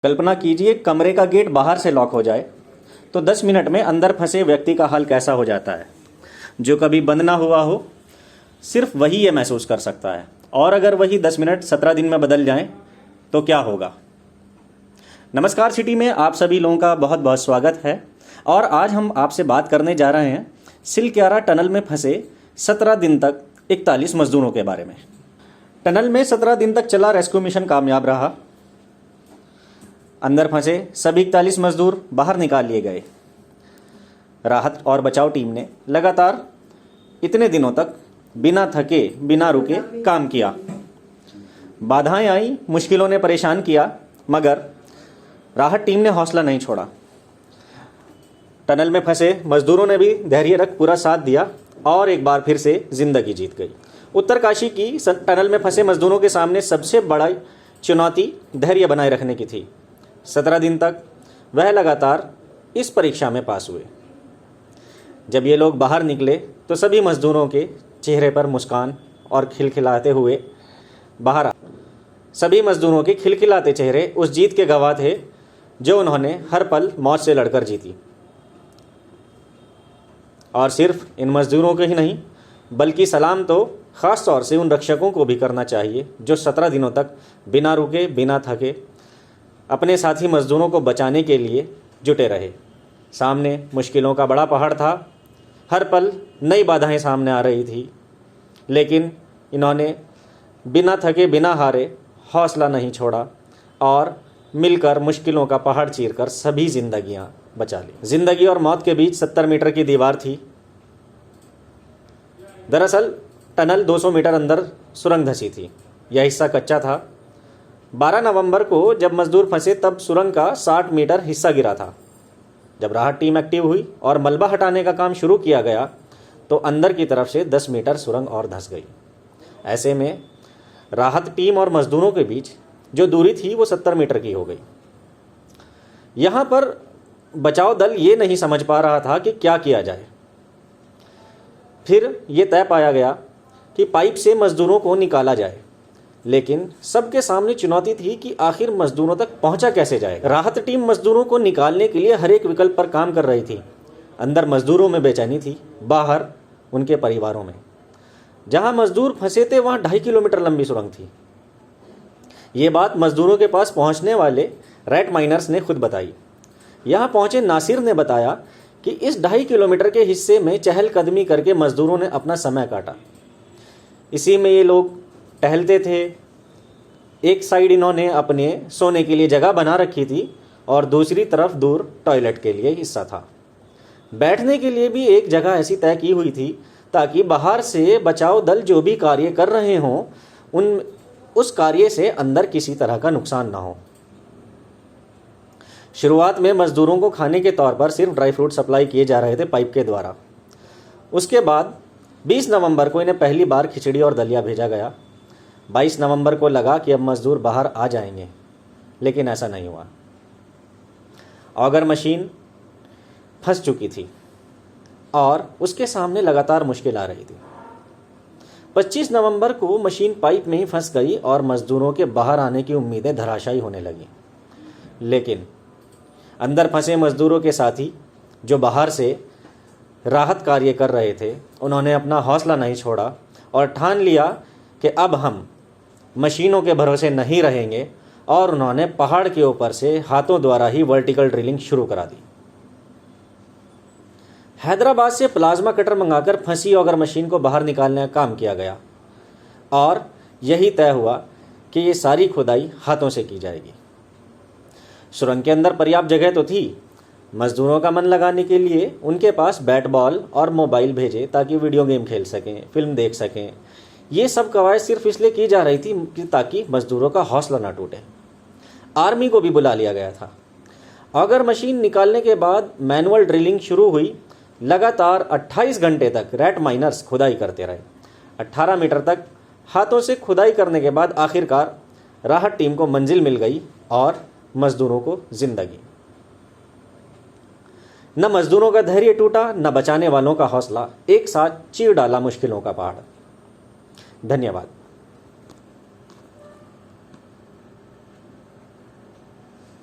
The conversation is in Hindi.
कल्पना कीजिए कमरे का गेट बाहर से लॉक हो जाए तो 10 मिनट में अंदर फंसे व्यक्ति का हाल कैसा हो जाता है। जो कभी बंद ना हुआ हो सिर्फ वही ये महसूस कर सकता है, और अगर वही 10 मिनट 17 दिन में बदल जाएं तो क्या होगा। नमस्कार सिटी में आप सभी लोगों का बहुत बहुत स्वागत है। और आज हम आपसे बात करने जा रहे हैं सिलक्यारा टनल में फंसे 17 दिन तक 41 मजदूरों के बारे में। टनल में 17 दिन तक चला रेस्क्यू मिशन कामयाब रहा। अंदर फंसे सभी 41 मजदूर बाहर निकाल लिए गए। राहत और बचाव टीम ने लगातार इतने दिनों तक बिना थके बिना रुके काम किया। बाधाएं आई, मुश्किलों ने परेशान किया, मगर राहत टीम ने हौसला नहीं छोड़ा। टनल में फंसे मजदूरों ने भी धैर्य रख पूरा साथ दिया और एक बार फिर से जिंदगी जीत गई। उत्तरकाशी की टनल में फंसे मजदूरों के सामने सबसे बड़ा चुनौती धैर्य बनाए रखने की थी। 17 दिन तक वह लगातार इस परीक्षा में पास हुए। जब ये लोग बाहर निकले तो सभी मजदूरों के चेहरे पर मुस्कान और खिलखिलाते हुए बाहर आ। सभी मजदूरों के खिलखिलाते चेहरे उस जीत के गवाह थे जो उन्होंने हर पल मौत से लड़कर जीती। और सिर्फ इन मजदूरों को ही नहीं, बल्कि सलाम तो ख़ास तौर से उन रक्षकों को भी करना चाहिए जो 17 दिनों तक बिना रुके बिना थके अपने साथी मजदूरों को बचाने के लिए जुटे रहे। सामने मुश्किलों का बड़ा पहाड़ था, हर पल नई बाधाएं सामने आ रही थी, लेकिन इन्होंने बिना थके बिना हारे हौसला नहीं छोड़ा और मिलकर मुश्किलों का पहाड़ चीरकर सभी जिंदगियां बचा ली। जिंदगी और मौत के बीच 70 मीटर की दीवार थी। दरअसल टनल 200 मीटर अंदर सुरंग धंसी थी। यह हिस्सा कच्चा था। 12 नवंबर को जब मजदूर फंसे तब सुरंग का 60 मीटर हिस्सा गिरा था। जब राहत टीम एक्टिव हुई और मलबा हटाने का काम शुरू किया गया तो अंदर की तरफ से 10 मीटर सुरंग और धंस गई। ऐसे में राहत टीम और मजदूरों के बीच जो दूरी थी वो 70 मीटर की हो गई। यहाँ पर बचाव दल ये नहीं समझ पा रहा था कि क्या किया जाए। फिर ये तय पाया गया कि पाइप से मजदूरों को निकाला जाए, लेकिन सबके सामने चुनौती थी कि आखिर मजदूरों तक पहुंचा कैसे जाए। राहत टीम मजदूरों को निकालने के लिए हर एक विकल्प पर काम कर रही थी। अंदर मजदूरों में बेचैनी थी, बाहर उनके परिवारों में। जहां मजदूर फंसे थे वहां 2.5 किलोमीटर लंबी सुरंग थी। ये बात मजदूरों के पास पहुंचने वाले रैट माइनर्स ने खुद बताई। यहां पहुंचे नासिर ने बताया कि इस 2.5 किलोमीटर के हिस्से में चहलकदमी करके मजदूरों ने अपना समय काटा। इसी में ये लोग टहलते थे। एक साइड इन्होंने अपने सोने के लिए जगह बना रखी थी और दूसरी तरफ दूर टॉयलेट के लिए हिस्सा था। बैठने के लिए भी एक जगह ऐसी तय की हुई थी ताकि बाहर से बचाव दल जो भी कार्य कर रहे हों उस कार्य से अंदर किसी तरह का नुकसान ना हो। शुरुआत में मजदूरों को खाने के तौर पर सिर्फ ड्राई फ्रूट सप्लाई किए जा रहे थे पाइप के द्वारा। उसके बाद 20 नवंबर को इन्हें पहली बार खिचड़ी और दलिया भेजा गया। 22 नवंबर को लगा कि अब मजदूर बाहर आ जाएंगे, लेकिन ऐसा नहीं हुआ। ऑगर मशीन फंस चुकी थी और उसके सामने लगातार मुश्किल आ रही थी। 25 नवंबर को मशीन पाइप में ही फंस गई और मजदूरों के बाहर आने की उम्मीदें धराशायी होने लगी। लेकिन अंदर फंसे मजदूरों के साथी जो बाहर से राहत कार्य कर रहे थे, उन्होंने अपना हौसला नहीं छोड़ा और ठान लिया कि अब हम मशीनों के भरोसे नहीं रहेंगे, और उन्होंने पहाड़ के ऊपर से हाथों द्वारा ही वर्टिकल ड्रिलिंग शुरू करा दी। हैदराबाद से प्लाज्मा कटर मंगाकर फंसी ऑगर मशीन को बाहर निकालने का काम किया गया और यही तय हुआ कि ये सारी खुदाई हाथों से की जाएगी। सुरंग के अंदर पर्याप्त जगह तो थी। मजदूरों का मन लगाने के लिए उनके पास बैट बॉल और मोबाइल भेजे ताकि वीडियो गेम खेल सकें, फिल्म देख सकें। ये सब कवायद सिर्फ इसलिए की जा रही थी ताकि मजदूरों का हौसला ना टूटे। आर्मी को भी बुला लिया गया था। अगर मशीन निकालने के बाद मैनुअल ड्रिलिंग शुरू हुई। लगातार 28 घंटे तक रैट माइनर्स खुदाई करते रहे। 18 मीटर तक हाथों से खुदाई करने के बाद आखिरकार राहत टीम को मंजिल मिल गई और मजदूरों को जिंदगी। न मजदूरों का धैर्य टूटा, न बचाने वालों का हौसला। एक साथ चीर डाला मुश्किलों का पहाड़। धन्यवाद।